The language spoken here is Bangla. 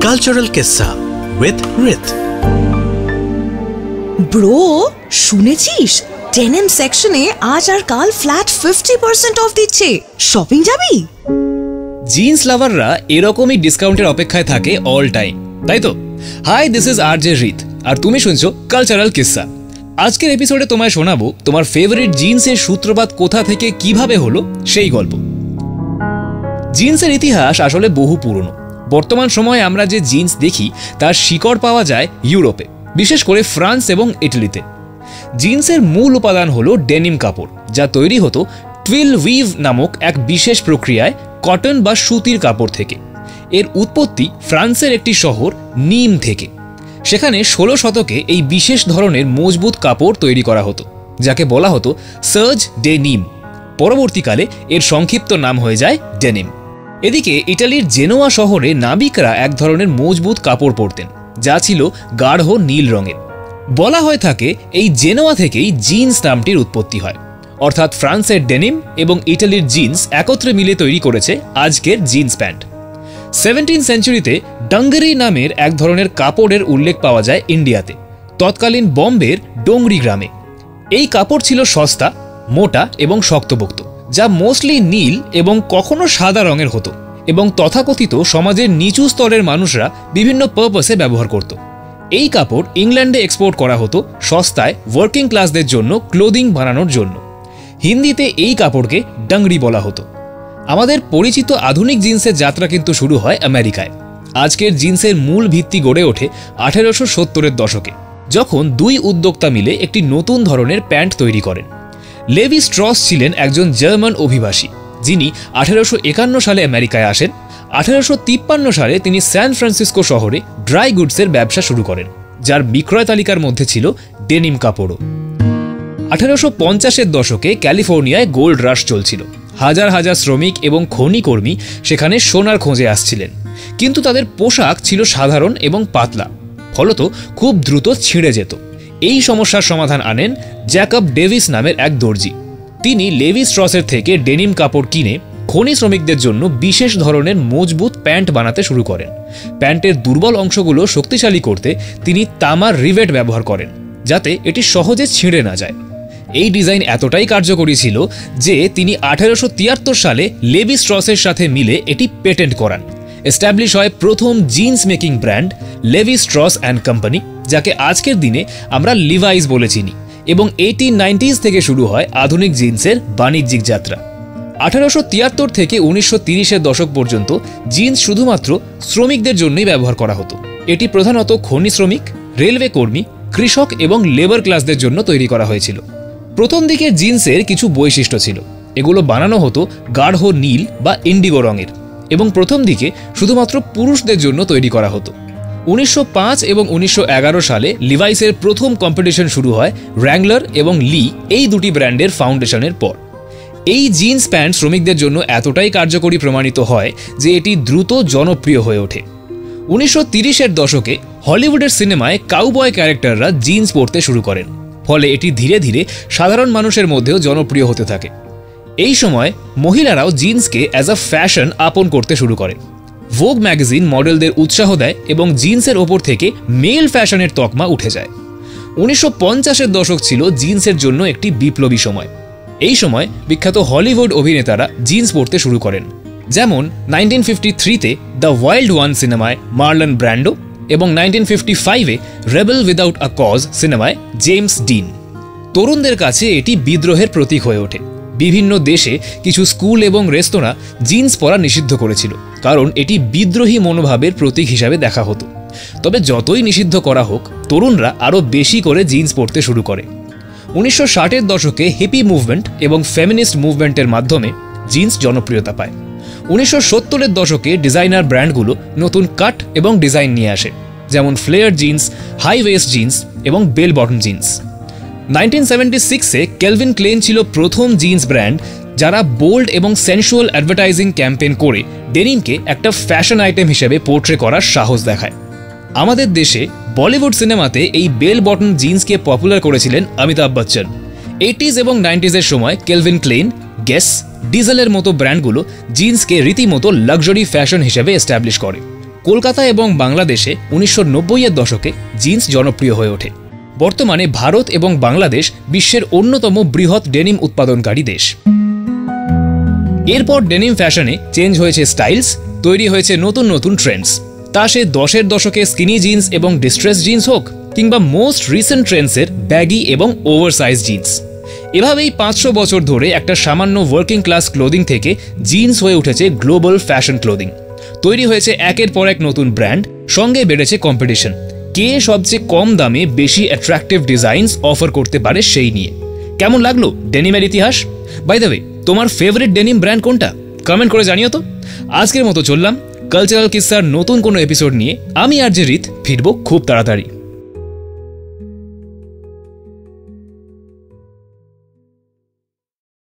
Cultural Kissa with Rit. Bro, শুনেছিস ডেনিম সেকশনে আজ আর কাল ফ্ল্যাট 50% অফ দিচ্ছে। শপিং যাবি? জিন্স লাভাররা এরকমই ডিসকাউন্টের অপেক্ষায় থাকে অল টাইম, তাই তো? Hi, this is RJ Rit আর তুমি শুনছো কালচারাল কিসসা। আজকের এপিসোডে তোমায় শোনাবো তোমার ফেভারিট জিন্সের সূত্রপাত কোথা থেকে কিভাবে হলো সেই গল্প। জিন্সের ইতিহাস আসলে বহু পুরনো। বর্তমান সময়ে আমরা যে জিন্স দেখি তার শিকড় পাওয়া যায় ইউরোপে, বিশেষ করে ফ্রান্স এবং ইটালিতে। জিন্সের মূল উপাদান হলো ডেনিম কাপড়, যা তৈরি হতো টুইল উইভ নামক এক বিশেষ প্রক্রিয়ায় কটন বা সুতির কাপড় থেকে। এর উৎপত্তি ফ্রান্সের একটি শহর নিম থেকে। সেখানে 16 শতকে এই বিশেষ ধরনের মজবুত কাপড় তৈরি করা হতো, যাকে বলা হতো সার্জ ডে নিম। পরবর্তীকালে এর সংক্ষিপ্ত নাম হয়ে যায় ডেনিম। এদিকে ইটালির জেনোয়া শহরে নাবিকরা এক ধরনের মজবুত কাপড় পরতেন, যা ছিল গাঢ় নীল রঙের। বলা হয়ে থাকে এই জেনোয়া থেকেই জিন্স নামটির উৎপত্তি হয়, অর্থাৎ ফ্রান্সের ডেনিম এবং ইটালির জিন্স একত্রে মিলে তৈরি করেছে আজকের জিন্স প্যান্ট। 17 সেঞ্চুরিতে ডাঙ্গেরি নামের এক ধরনের কাপড়ের উল্লেখ পাওয়া যায় ইন্ডিয়াতে, তৎকালীন বম্বের ডোংরি গ্রামে। এই কাপড় ছিল সস্তা, মোটা এবং শক্তপোক্ত, যা মোস্টলি নীল এবং কখনো সাদা রঙের হতো এবং তথাকথিত সমাজের নিচু স্তরের মানুষরা বিভিন্ন পারপাসে ব্যবহার করত। এই কাপড় ইংল্যান্ডে এক্সপোর্ট করা হতো সস্তায় ওয়ার্কিং ক্লাসদের জন্য ক্লোদিং বানানোর জন্য। হিন্দিতে এই কাপড়কে ডাংরি বলা হতো। আমাদের পরিচিত আধুনিক জিন্সের যাত্রা কিন্তু শুরু হয় আমেরিকায়। আজকের জিন্সের মূল ভিত্তি গড়ে ওঠে 1870-এর দশকে, যখন দুই উদ্যোক্তা মিলে একটি নতুন ধরনের প্যান্ট তৈরি করেন। লেভি স্ট্রস ছিলেন একজন জার্মান অভিবাসী, যিনি 1851 সালে আমেরিকায় আসেন। 1853 সালে তিনি স্যান ফ্রান্সিসকো শহরে ড্রাই গুডসের ব্যবসা শুরু করেন, যার বিক্রয় তালিকার মধ্যে ছিল ডেনিম কাপড়ও। 1850-এর দশকে ক্যালিফোর্নিয়ায় গোল্ড রাশ চলছিল। হাজার হাজার শ্রমিক এবং খনি কর্মী সেখানে সোনার খোঁজে আসছিলেন, কিন্তু তাদের পোশাক ছিল সাধারণ এবং পাতলা, ফলত খুব দ্রুত ছিঁড়ে যেত। এই সমস্যার সমাধান আনেন জ্যাকব ডেভিস নামের এক দর্জি। তিনি লেভি স্ট্রসের থেকে ডেনিম কাপড় কিনে খনি শ্রমিকদের জন্য বিশেষ ধরনের মজবুত প্যান্ট বানাতে শুরু করেন। প্যান্টের দুর্বল অংশগুলো শক্তিশালী করতে তিনি তামার রিভেট ব্যবহার করেন, যাতে এটি সহজে ছিঁড়ে না যায়। এই ডিজাইন এতটাই কার্যকরী ছিল যে তিনি 1873 সালে লেভি স্ট্রসের সাথে মিলে এটি পেটেন্ট করান। এস্টাবলিশ হয় প্রথম jeans making brand Levy Strauss and company, যাকে আজকের দিনে আমরা লিভাইস বলে চিনি, এবং 1890s থেকে শুরু হয় আধুনিক জিন্সের বাণিজ্যিক যাত্রা। 1873 থেকে 1930-এর দশক পর্যন্ত জিন্স শুধুমাত্র শ্রমিকদের জন্যই ব্যবহার করা হতো। এটি প্রধানত খনি শ্রমিক, রেলওয়ে কর্মী, কৃষক এবং লেবার ক্লাসদের জন্য তৈরি করা হয়েছিল। প্রথম দিকে জিন্সের কিছু বৈশিষ্ট্য ছিল। এগুলো বানানো হতো গাঢ় নীল বা ইন্ডিগো রঙের এবং প্রথম দিকে শুধুমাত্র পুরুষদের জন্য তৈরি করা হতো। 1905 এবং 1911 সালে লিভাইসের প্রথম কম্পিটিশন শুরু হয় র্যাংলার এবং লি এই দুটি ব্র্যান্ডের ফাউন্ডেশনের পর। এই জিন্স প্যান্ট শ্রমিকদের জন্য এতটাই কার্যকরী প্রমাণিত হয় যে এটি দ্রুত জনপ্রিয় হয়ে ওঠে। 1930-এর দশকে হলিউডের সিনেমায় কাউবয় ক্যারেক্টাররা জিন্স পরতে শুরু করেন, ফলে এটি ধীরে ধীরে সাধারণ মানুষের মধ্যেও জনপ্রিয় হতে থাকে। এই সময় মহিলারাও জিন্সকে অ্যাজ আ ফ্যাশন আপন করতে শুরু করে। ভোগ ম্যাগাজিন মডেলদের উৎসাহ দেয় এবং জিন্সের ওপর থেকে মেল ফ্যাশনের তকমা উঠে যায়। 1950-এর দশক ছিল জিন্সের জন্য একটি বিপ্লবী সময়। এই সময় বিখ্যাত হলিউড অভিনেতারা জিন্স পরতে শুরু করেন, যেমন 1953-তে দ্য ওয়াইল্ড ওয়ান সিনেমায় মার্লন ব্র্যান্ডো এবং 1955-এ রেবেল উইদাউট আ কজ সিনেমায় জেমস ডিন। তরুণদের কাছে এটি বিদ্রোহের প্রতীক হয়ে ওঠে। বিভিন্ন দেশে কিছু স্কুল এবং রেস্তোরাঁ জিন্স পরা নিষিদ্ধ করেছিল, কারণ এটি বিদ্রোহী মনোভাবের প্রতীক হিসাবে দেখা হতো। তবে যতই নিষিদ্ধ করা হোক, তরুণরা আরও বেশি করে জিন্স পরতে শুরু করে। 1960-এর দশকে হিপি মুভমেন্ট এবং ফেমিনিস্ট মুভমেন্টের মাধ্যমে জিন্স জনপ্রিয়তা পায়। 1970-এর দশকে ডিজাইনার ব্র্যান্ডগুলো নতুন কাট এবং ডিজাইন নিয়ে আসে, যেমন flare jeans, high waist jeans এবং বেল বটম জিন্স। 1976-এ ক্যালভিন ক্লেইন ছিল প্রথম জিন্স ব্র্যান্ড যারা বোল্ড এবং সেন্সুয়াল অ্যাডভার্টাইজিং ক্যাম্পেইন করে ডেনিমকে একটা ফ্যাশন আইটেম হিসেবে পোর্ট্রে করার সাহস দেখায়। আমাদের দেশে বলিউড সিনেমাতে এই বেল বটম জিন্সকে পপুলার করেছিলেন অমিতাভ বচ্চন। 80s এবং 90s-এর সময় ক্যালভিন ক্লেইন, গেস, ডিজেলের মতো ব্র্যান্ডগুলো জিন্সকে রীতিমতো লাক্সারি ফ্যাশন হিসেবে এস্টাবলিশ করে। কলকাতা এবং বাংলাদেশে 1990-এর দশকে জিন্স জনপ্রিয় হয়ে ওঠে। বর্তমানে ভারত এবং বাংলাদেশ বিশ্বের অন্যতম বৃহৎ ডেনিম উৎপাদনকারী দেশ। এরপর ডেনিম ফ্যাশনে চেঞ্জ হয়েছে স্টাইলস, তৈরি হয়েছে নতুন নতুন ট্রেন্ডস। তা সে 10-এর দশকে স্কিনি জিন্স এবং ডিস্ট্রেস জিন্স হোক, কিংবা মোস্ট রিসেন্ট ট্রেন্ডসের ব্যাগি এবং ওভারসাইজ জিন্স। এভাবেই 500 বছর ধরে একটা সামান্য ওয়ার্কিং ক্লাস ক্লোদিং থেকে জিন্স হয়ে উঠেছে গ্লোবাল ফ্যাশন ক্লোদিং। তৈরি হয়েছে একের পর এক নতুন ব্র্যান্ড, সঙ্গে বেড়েছে কম্পিটিশন। কে সবচেয়ে কম দামে বেশি অ্যাট্রাকটিভ ডিজাইনস অফার করতে পারে সেই নিয়ে। কেমন লাগলো ডেনিমের ইতিহাস? বাই দ্য ওয়ে, তোমার ফেভারিট ডেনিম ব্র্যান্ড কোনটা? কমেন্ট করে জানিও তো। আজকের মতো চললাম। কালচারাল কিসসার নতুন কোনো এপিসোড নিয়ে আমি আর যে রিত ফিরবো খুব তাড়াতাড়ি।